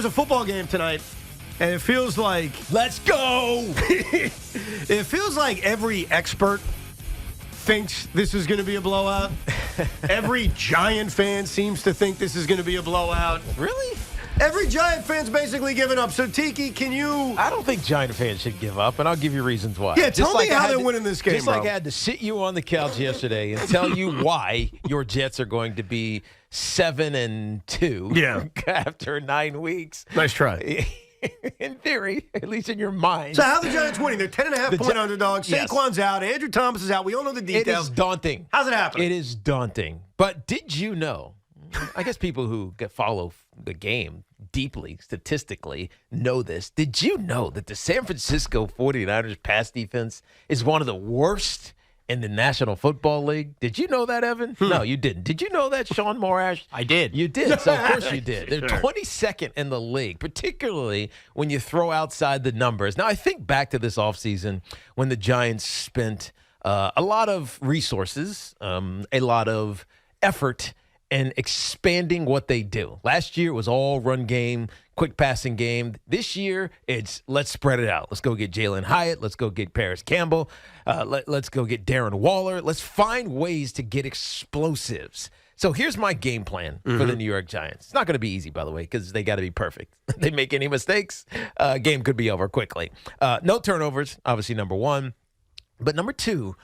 there's a football game tonight, and it feels like... Let's go! It feels like every expert thinks this is going to be a blowout. Every Giant fan seems to think this is going to be a blowout. Really? Every Giant fan's basically given up. So, Tiki, can you... I don't think Giant fans should give up, and I'll give you reasons why. Yeah, tell me how they're winning this game, Just like I had to sit you on the couch yesterday and tell you why your Jets are going to be 7-2 after 9 weeks. Nice try. In theory, at least in your mind. So how are the Giants winning? They're 10.5-point underdogs. Yes. Saquon's out. Andrew Thomas is out. We all know the details. It is daunting. How's it happening? It is daunting. But did you know, I guess people who follow the game deeply, statistically, know this. Did you know that the San Francisco 49ers pass defense is one of the worst in the National Football League? Did you know that, Evan? No, you didn't. Did you know that, Sean Morash? I did. You did. So, of course you did. They're Sure. 22nd in the league, particularly when you throw outside the numbers. Now, I think back to this offseason when the Giants spent a lot of resources, a lot of effort in expanding what they do. Last year it was all run game, quick passing game. This year it's let's spread it out. Let's go get Jalen Hyatt. Let's go get Paris Campbell. Let's go get Darren Waller. Let's find ways to get explosives. So here's my game plan for the New York Giants. It's not going to be easy, by the way, because they got to be perfect. They make any mistakes, game could be over quickly. No turnovers, obviously number one. But number two,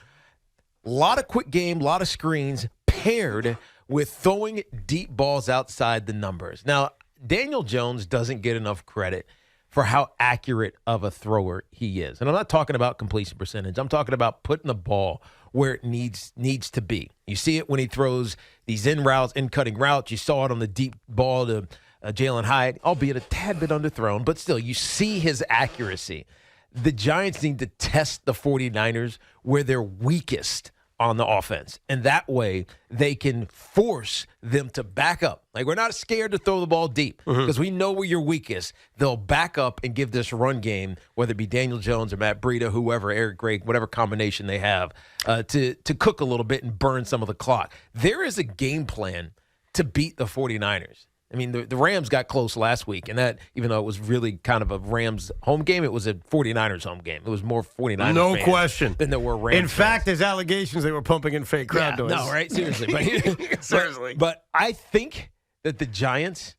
a lot of quick game, a lot of screens paired with throwing deep balls outside the numbers. Now, Daniel Jones doesn't get enough credit for how accurate of a thrower he is. And I'm not talking about completion percentage. I'm talking about putting the ball where it needs to be. You see it when he throws these in routes, in cutting routes. You saw it on the deep ball to Jalen Hyatt, albeit a tad bit underthrown, but still, you see his accuracy. The Giants need to test the 49ers where they're weakest on the offense. And that way they can force them to back up. Like, we're not scared to throw the ball deep because we know where you're weakest. They'll back up and give this run game, whether it be Daniel Jones or Matt Breida, whoever, Eric Gray, whatever combination they have, to cook a little bit and burn some of the clock. There is a game plan to beat the 49ers. I mean, the Rams got close last week, and that, even though it was really kind of a Rams home game, it was a 49ers home game. It was more 49ers No fans question. than there were Rams In fact, fans. there's allegations they were pumping in fake crowd noise. No, right? Seriously. But, Seriously. But I think that the Giants,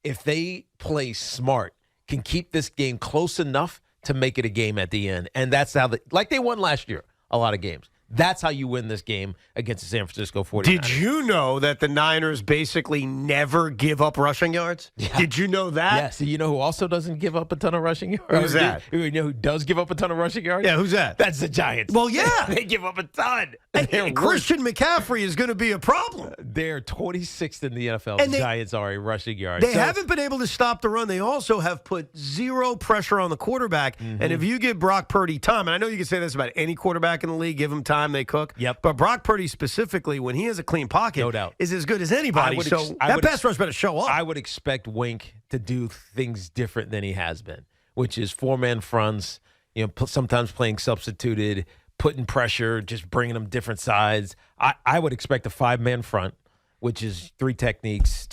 if they play smart, can keep this game close enough to make it a game at the end. And that's how like they won last year, a lot of games. That's how you win this game against the San Francisco 49ers. Did you know that the Niners basically never give up rushing yards? Yeah. Did you know that? Yes. You know who also doesn't give up a ton of rushing yards? Who's that? You know who does give up a ton of rushing yards? Yeah, who's that? That's the Giants. Well, yeah. They give up a ton. Hey, Christian McCaffrey is going to be a problem. They're 26th in the NFL. And The Giants are a rushing yards. They haven't been able to stop the run. They also have put zero pressure on the quarterback. And if you give Brock Purdy time, and I know you can say this about any quarterback in the league, give him time, they cook. Yep. But Brock Purdy specifically, when he has a clean pocket, No doubt. is as good as anybody. So that pass rush better show up. I would expect Wink to do things different than he has been, which is four-man fronts, sometimes playing substituted, putting pressure, just bringing them different sides. I would expect a five-man front, which is three techniques,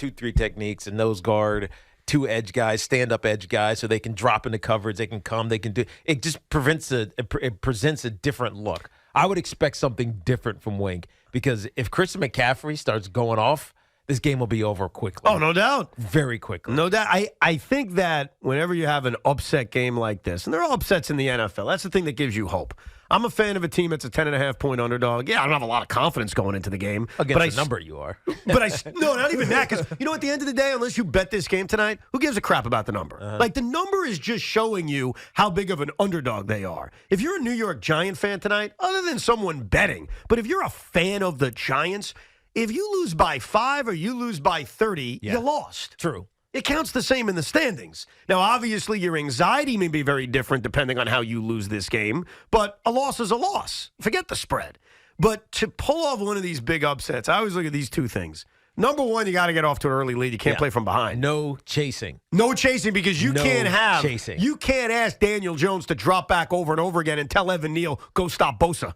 a nose guard, two edge guys, stand-up edge guys, so they can drop into coverage, they can come, they can do – it just it presents a different look. I would expect something different from Wink because if Christian McCaffrey starts going off, this game will be over quickly. Oh, no doubt. Very quickly. No doubt. I think that whenever you have an upset game like this, and there are upsets in the NFL, that's the thing that gives you hope. I'm a fan of a team that's a 10.5-point underdog. Yeah, I don't have a lot of confidence going into the game. Against the number you are. No, not even that. Because, at the end of the day, unless you bet this game tonight, who gives a crap about the number? Like, the number is just showing you how big of an underdog they are. If you're a New York Giant fan tonight, other than someone betting, but if you're a fan of the Giants, if you lose by 5 or you lose by 30, you lost. True. It counts the same in the standings. Now, obviously, your anxiety may be very different depending on how you lose this game, but a loss is a loss. Forget the spread. But to pull off one of these big upsets, I always look at these two things. Number one, you got to get off to an early lead. You can't play from behind. No chasing. No chasing because you can't ask Daniel Jones to drop back over and over again and tell Evan Neal, go stop Bosa.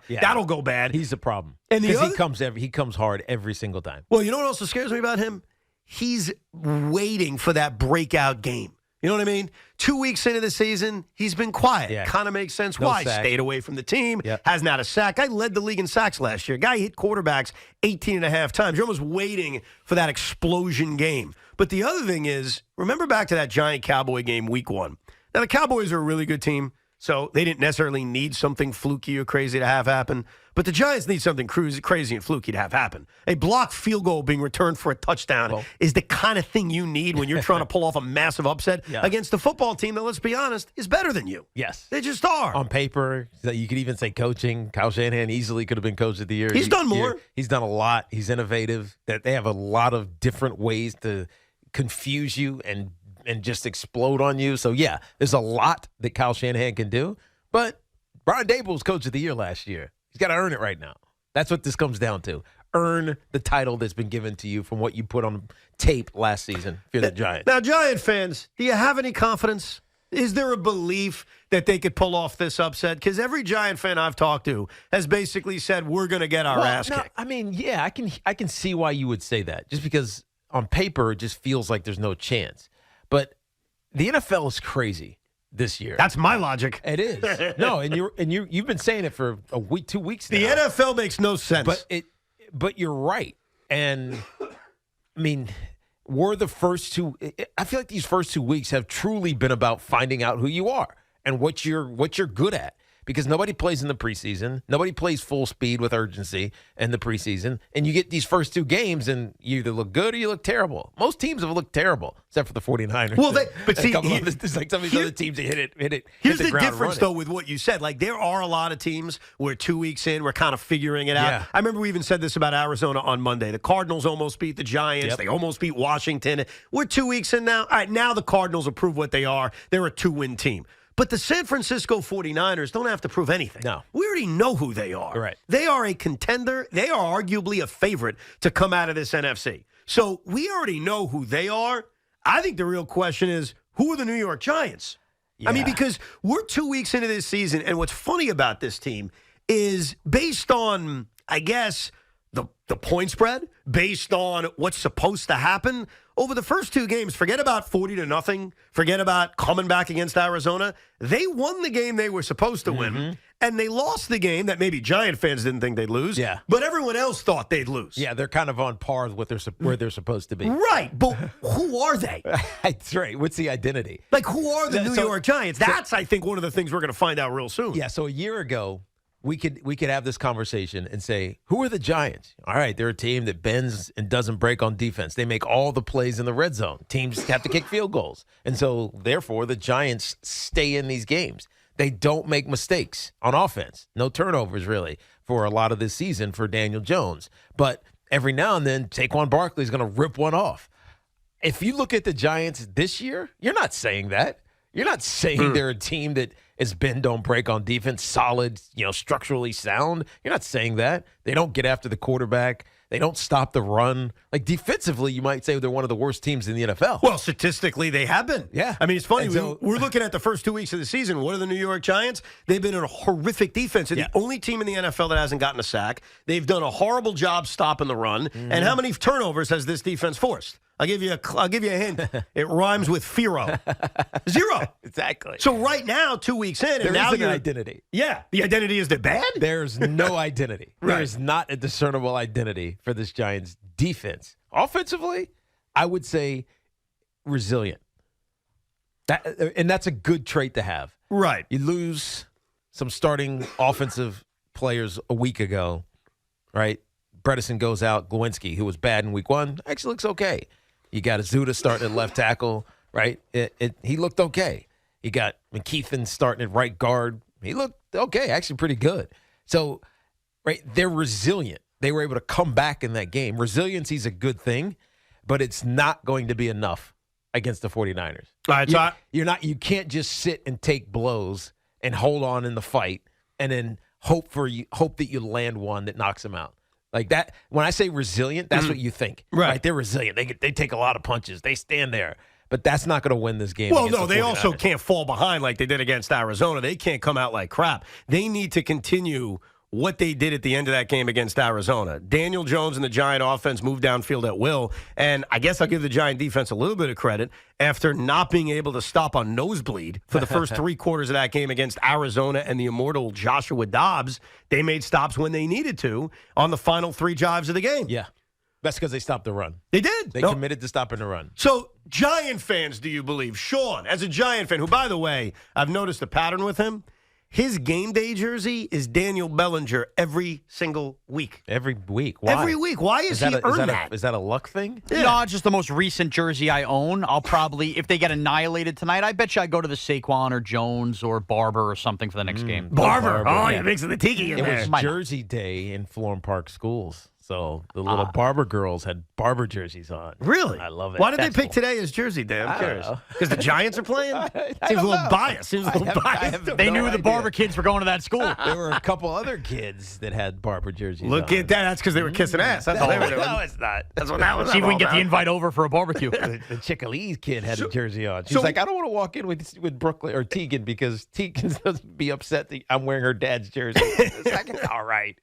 That'll go bad. He's the problem. And Because he comes hard every single time. Well, you know what also scares me about him? he's waiting for that breakout game. You know what I mean? 2 weeks into the season, he's been quiet. Yeah. Kind of makes sense No why. sack. Stayed away from the team. Yep. Hasn't had a sack. Guy led the league in sacks last year. Guy hit quarterbacks 18 and a half times. You're almost waiting for that explosion game. But the other thing is, remember back to that Giant Cowboy game week 1. Now, the Cowboys are a really good team, so they didn't necessarily need something fluky or crazy to have happen. But the Giants need something crazy and fluky to have happen. A blocked field goal being returned for a touchdown is the kind of thing you need when you're trying to pull off a massive upset against a football team that, let's be honest, is better than you. Yes. They just are. On paper, you could even say coaching. Kyle Shanahan easily could have been coach of the year. He's done more. He's done a lot. He's innovative. That they have a lot of different ways to confuse you and just explode on you. So, yeah, there's a lot that Kyle Shanahan can do. But Brian Dable was coach of the year last year. He's got to earn it right now. That's what this comes down to. Earn the title that's been given to you from what you put on tape last season if you're the Giants. Now, Giant fans, do you have any confidence? Is there a belief that they could pull off this upset? Because every Giant fan I've talked to has basically said, we're going to get our ass kicked. I mean, yeah, I can see why you would say that. Just because on paper it just feels like there's no chance. But the NFL is crazy this year. That's my logic. It is. No, and you've been saying it for a week, 2 weeks now. The NFL makes no sense. But you're right. And I mean, we're the first two. I feel like these first 2 weeks have truly been about finding out who you are and what you're good at. Because nobody plays in the preseason. Nobody plays full speed with urgency in the preseason. And you get these first 2 games, and you either look good or you look terrible. Most teams have looked terrible, except for the 49ers. Well, but see, there's like some of these other teams that hit it. Here's hit the ground difference, running. though, with what you said. Like, there are a lot of teams where 2 weeks in, we're kind of figuring it out. Yeah. I remember we even said this about Arizona on Monday. The Cardinals almost beat the Giants. Yep. They almost beat Washington. We're 2 weeks in now. All right, now the Cardinals have proved what they are. They're a 2-win team. But the San Francisco 49ers don't have to prove anything. No. We already know who they are. Right. They are a contender. They are arguably a favorite to come out of this NFC. So we already know who they are. I think the real question is, who are the New York Giants? Yeah. I mean, because we're 2 weeks into this season, and what's funny about this team is based on, I guess, the point spread, based on what's supposed to happen, over the first 2 games, forget about 40-0, forget about coming back against Arizona. They won the game they were supposed to win, and they lost the game that maybe Giant fans didn't think they'd lose, but everyone else thought they'd lose. Yeah, they're kind of on par with where they're supposed to be. Right, but who are they? That's right. What's the identity? Like, who are the New York Giants? That's, I think, one of the things we're going to find out real soon. Yeah, so a year ago, we could have this conversation and say, who are the Giants? All right, they're a team that bends and doesn't break on defense. They make all the plays in the red zone. Teams have to kick field goals. And so, therefore, the Giants stay in these games. They don't make mistakes on offense. No turnovers, really, for a lot of this season for Daniel Jones. But every now and then, Saquon Barkley is going to rip one off. If you look at the Giants this year, you're not saying that. You're not saying they're a team that is bend, don't break on defense, solid, structurally sound. You're not saying that. They don't get after the quarterback. They don't stop the run. Like, defensively, you might say they're one of the worst teams in the NFL. Well, statistically, they have been. Yeah. I mean, it's funny. We're looking at the first 2 weeks of the season. What are the New York Giants? They've been a horrific defense. They're the only team in the NFL that hasn't gotten a sack. They've done a horrible job stopping the run. And how many turnovers has this defense forced? I'll give you a hint. It rhymes with Firo. 0. Exactly. So right now, 2 weeks in, and now an identity. Yeah. The identity is they're bad? There's no identity. Right. There's not a discernible identity for this Giants defense. Offensively, I would say resilient. And that's a good trait to have. Right. You lose some starting offensive players a week ago, right? Bredesen goes out. Glowinski, who was bad in week 1, actually looks okay. You got Azuda starting at left tackle, right? He looked okay. You got McKeithen starting at right guard. He looked okay, actually pretty good. So, right, they're resilient. They were able to come back in that game. Resiliency is a good thing, but it's not going to be enough against the 49ers. All right, You can't just sit and take blows and hold on in the fight and then hope that you land one that knocks them out. Like that, when I say resilient, that's what you think. Right. They're resilient. They take a lot of punches. They stand there. But that's not going to win this game. Well, no, they also can't fall behind like they did against Arizona. They can't come out like crap. They need to continue what they did at the end of that game against Arizona. Daniel Jones and the Giant offense moved downfield at will, and I guess I'll give the Giant defense a little bit of credit. After not being able to stop a nosebleed for the first 3 quarters of that game against Arizona and the immortal Joshua Dobbs, they made stops when they needed to on the final 3 drives of the game. Yeah. That's because they stopped the run. They did. They committed to stopping the run. So, Giant fans, do you believe? Sean, as a Giant fan, who, by the way, I've noticed a pattern with him. His game day jersey is Daniel Bellinger every single week. Every week. Why? Every week. Why is he earned that? Is that a luck thing? Yeah. No, it's just the most recent jersey I own. I'll probably, if they get annihilated tonight, I bet you I go to the Saquon or Jones or Barber or something for the next game. Barber. Oh, Yeah. you're mixing the tiki in It there. was Jersey Day in Florham Park schools. So the little Barber girls had Barber jerseys on. Really? I love it. Why did That's they pick cool. today as Jersey Day? I'm I don't curious. know. Because the Giants are playing? I Seems a don't little know. biased. Seems a little I biased. have They no knew the idea. Barber kids were going to that school. There were a couple other kids that had Barber jerseys Look on. at that. That's because they were kissing ass. That's what they were doing. No, it's not. That's what that was See if we can get the about. invite over for a barbecue. The Chickalese kid had a jersey on. She's so- like, I don't want to walk in with Brooklyn or Tegan because Tegan's going to be upset that I'm wearing her dad's jersey. It's like, all right.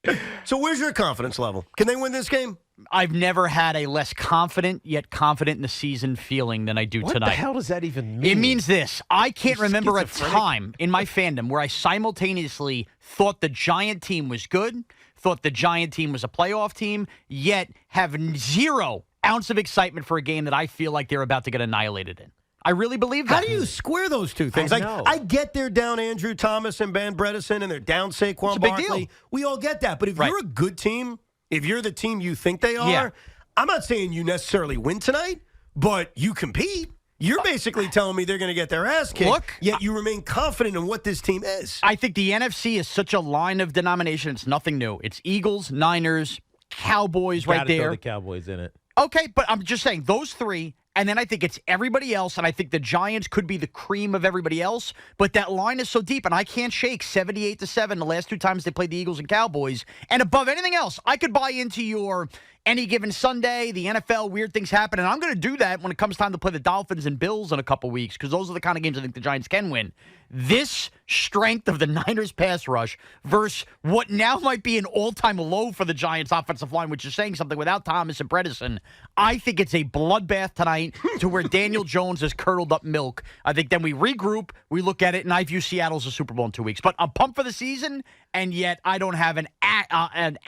So where's your confidence level? Can they win this game? I've never had a less confident yet confident in the season feeling than I do What tonight. the hell does that even mean? It means this. I can't You're remember a schizophrenic? time in my fandom where I simultaneously thought the Giant team was good, thought the Giant team was a playoff team, yet have 0 ounce of excitement for a game that I feel like they're about to get annihilated in. I really believe that. How do you square those two things? I Like, know. I get they're down Andrew Thomas and Ben Bredesen, and they're down Saquon It's a big Barkley. deal. We all get that. But if Right. you're a good team, if you're the team you think they are, Yeah. I'm not saying you necessarily win tonight, but you compete. You're basically telling me they're going to get their ass kicked, Look, yet you remain confident in what this team is. I think the NFC is such a line of denomination. It's nothing new. It's Eagles, Niners, Cowboys right Gotta throw there. the Cowboys in it. Okay, but I'm just saying those 3, and then I think it's everybody else, and I think the Giants could be the cream of everybody else, but that line is so deep, and I can't shake 78-7 the last 2 times they played the Eagles and Cowboys. And above anything else, I could buy into your any given Sunday, the NFL, weird things happen, and I'm going to do that when it comes time to play the Dolphins and Bills in a couple weeks, because those are the kind of games I think the Giants can win. This strength of the Niners pass rush versus what now might be an all-time low for the Giants offensive line, which is saying something without Thomas and Bredesen, I think it's a bloodbath tonight to where Daniel Jones is curdled up milk. I think then we regroup, we look at it, and I view Seattle as a Super Bowl in 2 weeks. But I'm pumped for the season, and yet I don't have an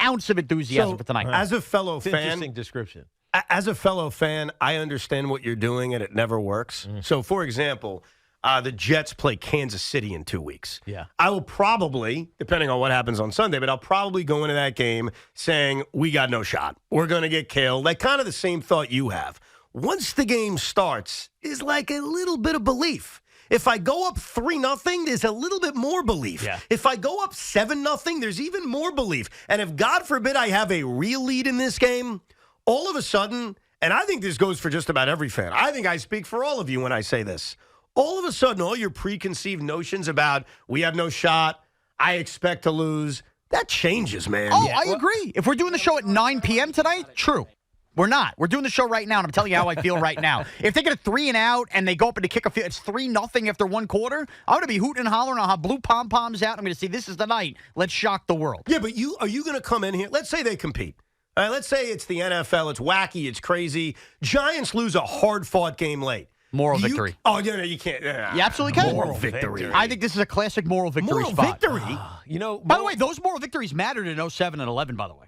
ounce of enthusiasm for tonight. As a fellow It's an fan, interesting description. as a fellow fan, I understand what you're doing, and it never works. So, for example, the Jets play Kansas City in 2 weeks. Yeah. I will probably, depending on what happens on Sunday, but I'll probably go into that game saying, we got no shot. We're going to get killed. Like kind of the same thought you have. Once the game starts, is like a little bit of belief. If I go up 3-0, there's a little bit more belief. Yeah. If I go up 7-0, there's even more belief. And if, God forbid, I have a real lead in this game, all of a sudden, and I think this goes for just about every fan. I think I speak for all of you when I say this. All of a sudden, all your preconceived notions about we have no shot, I expect to lose, that changes, man. Oh, I agree. If we're doing the show at 9 p.m. tonight, true. We're not. We're doing the show right now, and I'm telling you how I feel right now. If they get a 3 and out and they go up and kick a field, it's 3-0 after 1 quarter. I'm going to be hooting and hollering. I'll have blue pom-poms out. I'm going to say, this is the night. Let's shock the world. Yeah, but are you going to come in here? Let's say they compete. All right, let's say it's the NFL. It's wacky. It's crazy. Giants lose a hard-fought game late. Moral victory. Oh, no, you can't. You absolutely can. Moral victory. I think this is a classic moral victory Moral spot. victory? You know, By the way, those moral victories mattered in 07 and 11, by the way.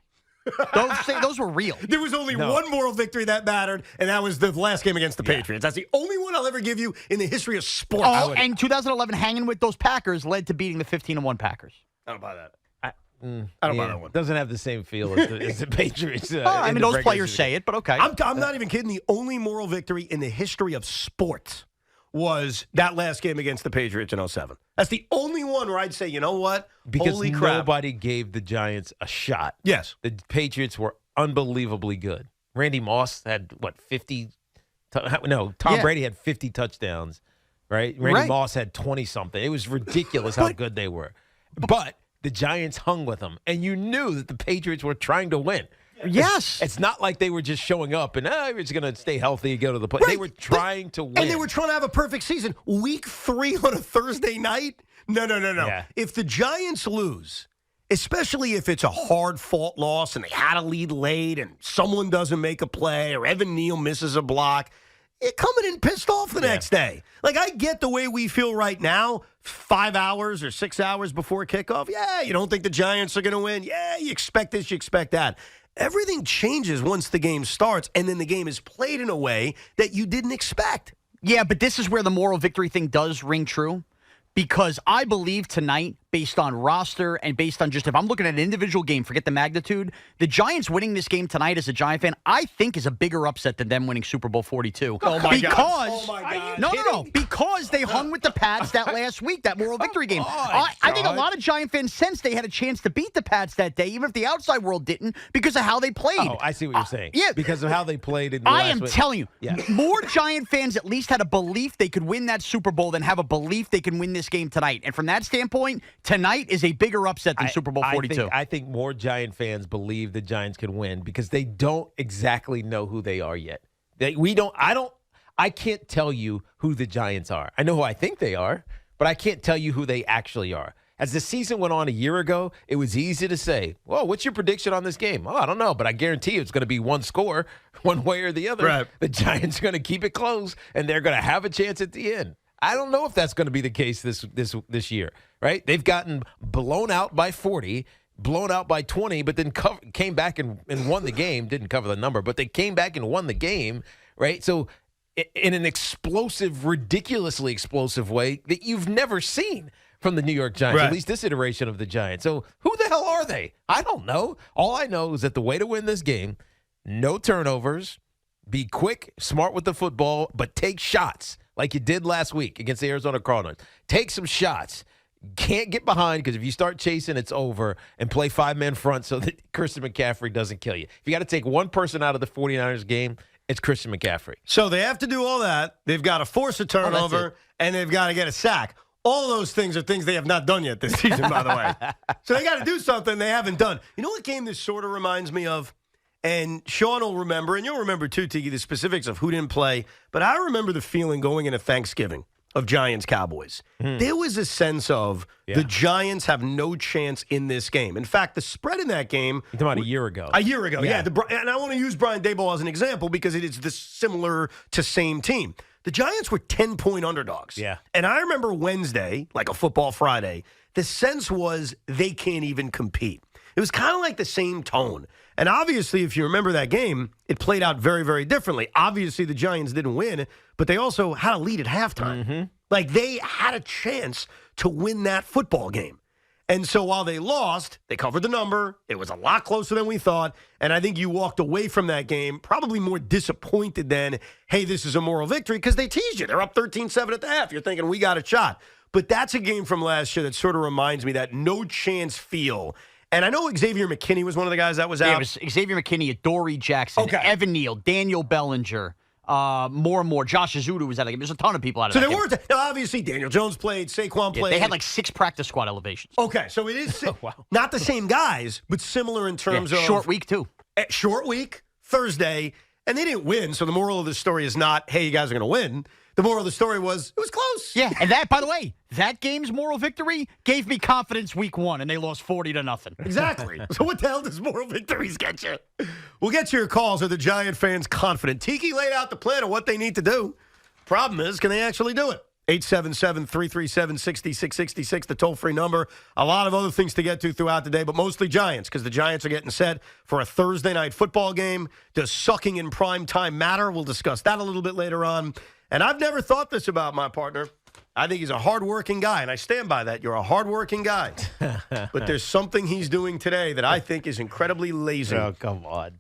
Those were real. There was only one moral victory that mattered, and that was the last game against the Patriots. That's the only one I'll ever give you in the history of sports. Oh, and 2011 hanging with those Packers led to beating the 15-1 Packers. I don't buy that. I don't buy that one. Doesn't have the same feel as the Patriots. I mean, those players say it, but okay. I'm not even kidding. The only moral victory in the history of sports was that last game against the Patriots in 07. That's the only one where I'd say, you know what? Because Holy crap. nobody gave the Giants a shot. Yes. The Patriots were unbelievably good. Randy Moss had, 50? No, Tom Brady had 50 touchdowns, right? Randy Moss had 20-something. It was ridiculous how good they were. But the Giants hung with them, and you knew that the Patriots were trying to win. Yes. It's not like they were just showing up and we're just going to stay healthy and go to the play. Right, They were trying to win. And they were trying to have a perfect season. Week 3 on a Thursday night? No. Yeah. If the Giants lose especially if it's a hard-fought loss and they had a lead late and someone doesn't make a play or Evan Neal misses a block, you're coming in pissed off the next day. Like, I get the way we feel right now, 5 hours or 6 hours before kickoff. Yeah, you don't think the Giants are going to win. Yeah, you expect this, you expect that. Everything changes once the game starts, and then the game is played in a way that you didn't expect. Yeah, but this is where the moral victory thing does ring true. Because I believe tonight, based on roster and based on just if I'm looking at an individual game, forget the magnitude, the Giants winning this game tonight as a Giant fan, I think is a bigger upset than them winning Super Bowl 42. Oh, my God. Because, Oh, my God. No. Because they hung with the Pats that last week, that moral victory game. I think a lot of Giant fans sensed they had a chance to beat the Pats that day, even if the outside world didn't, because of how they played. Oh, I see what you're saying. Yeah. Because of how they played in the I last am week. telling you, Yeah. more Giant fans at least had a belief they could win that Super Bowl than have a belief they can win this game tonight. And from that standpoint, tonight is a bigger upset than Super Bowl 42. I think more Giant fans believe the Giants can win because they don't exactly know who they are yet. I can't tell you who the Giants are. I know who I think they are, but I can't tell you who they actually are. As the season went on a year ago, it was easy to say, well, what's your prediction on this game? Oh, I don't know, but I guarantee you it's going to be one score, one way or the other. Right. The Giants are going to keep it close, and they're going to have a chance at the end. I don't know if that's going to be the case this year, right? They've gotten blown out by 40, blown out by 20, but then came back and won the game. Didn't cover the number, but they came back and won the game, right? So in an explosive, ridiculously explosive way that you've never seen from the New York Giants, Right. at least this iteration of the Giants. So who the hell are they? I don't know. All I know is that the way to win this game, no turnovers, be quick, smart with the football, but take shots like you did last week against the Arizona Cardinals. Take some shots. Can't get behind because if you start chasing, it's over, and play five-man front so that Christian McCaffrey doesn't kill you. If you got to take one person out of the 49ers game, it's Christian McCaffrey. So they have to do all that. They've got to force a turnover, and they've got to get a sack. All those things are things they have not done yet this season, by the way. So they got to do something they haven't done. You know what game this sort of reminds me of? And Sean will remember, and you'll remember too, Tiki, the specifics of who didn't play. But I remember the feeling going into Thanksgiving of Giants-Cowboys. There was a sense of the Giants have no chance in this game. In fact, the spread in that game— You're talking about a year ago. A year ago, yeah. And I want to use Brian Daboll as an example because it is the similar to same team. The Giants were 10-point underdogs. Yeah. And I remember Wednesday, like a football Friday, the sense was they can't even compete. It was kind of like the same tone. And obviously, if you remember that game, it played out very, very differently. Obviously, the Giants didn't win, but they also had a lead at halftime. Like, they had a chance to win that football game. And so while they lost, they covered the number. It was a lot closer than we thought. And I think you walked away from that game probably more disappointed than, hey, this is a moral victory, because they teased you. They're up 13-7 at the half. You're thinking, we got a shot. But that's a game from last year that sort of reminds me that no chance feel. And I know Xavier McKinney was one of the guys that was out. Yeah, it was Xavier McKinney, Adoree Jackson, Evan Neal, Daniel Bellinger, more and more. Josh Azudu was out of the game. There's a ton of people out of so that there game. Now, obviously, Daniel Jones played, Saquon played. They had like 6 practice squad elevations. Okay, so it is not the same guys, but similar in terms of— short week, too. Short week, Thursday, and they didn't win. So the moral of the story is not, hey, you guys are going to win. The moral of the story was, it was close. Yeah, and that, by the way, that game's moral victory gave me confidence week 1, and they lost 40-0. Exactly. So what the hell does moral victories get you? We'll get to your calls. Are the Giant fans confident? Tiki laid out the plan of what they need to do. Problem is, can they actually do it? 877-337-6666, the toll-free number. A lot of other things to get to throughout the day, but mostly Giants, because the Giants are getting set for a Thursday night football game. Does sucking in prime time matter? We'll discuss that a little bit later on. And I've never thought this about my partner. I think he's a hardworking guy, and I stand by that. You're a hardworking guy. But there's something he's doing today that I think is incredibly lazy. Oh, come on.